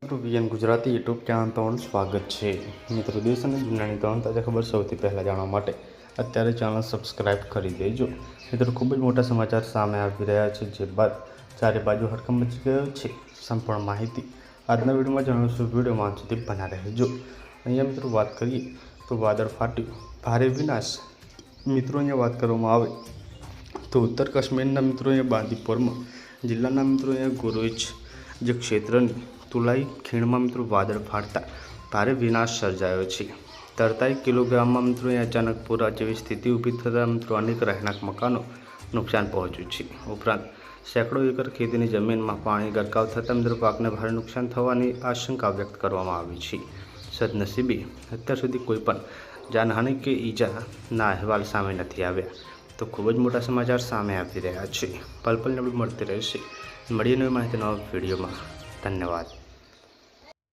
મિત્રો VN Gujarati YouTube channel તમારું સ્વાગત છે। મિત્રો દેશ અને દુનિયાની ત્રણ તાજા ખબર સૌથી પહેલાં જાણવા માટે અત્યારે ચેનલ સબસ્ક્રાઇબ કરી દેજો। મિત્રો ખૂબ જ મોટા સમાચાર સામે આવી રહ્યા છે, જે બાદ ચારે બાજુ હડકંપ મચી ગયો છે। સંપૂર્ણ માહિતી આજના વિડીયોમાં જણાવીશું, વિડીયોમાં અંત સુધી બના રહેજો। અહીંયા મિત્રો વાત કરીએ તો વાદળ ફાટ્યું, ભારે વિનાશ। મિત્રો અહીંયા વાત કરવામાં આવે તો ઉત્તર કાશ્મીરના મિત્રો અહીંયા બાંદીપોરમાં જિલ્લાના મિત્રો અહીંયા ગુરેજ જે ક્ષેત્રની તુલાઈ ખીણમાં મિત્રો વાદળ ફાટતા ભારે વિનાશ સર્જાયો છે। 43 કિલોગ્રામમાં મિત્રો અહીંયા અચાનક પૂરા જેવી સ્થિતિ ઊભી થતાં મિત્રો અનેક રહેણાંક મકાનો નુકસાન પહોંચ્યું છે। ઉપરાંત સેંકડો એકર ખેતીની જમીનમાં પાણી ગરકાવ થતાં મિત્રો પાકને ભારે નુકસાન થવાની આશંકા વ્યક્ત કરવામાં આવી છે। સદનસીબે અત્યાર સુધી કોઈપણ જાનહાનિ કે ઈજાના અહેવાલ સામે નથી આવ્યા। તો ખૂબ જ મોટા સમાચાર સામે આવી રહ્યા છે। પલ પલને મળતી રહેશે। મળીએ નવી માહિતી નવા વિડીયોમાં। ધન્યવાદ।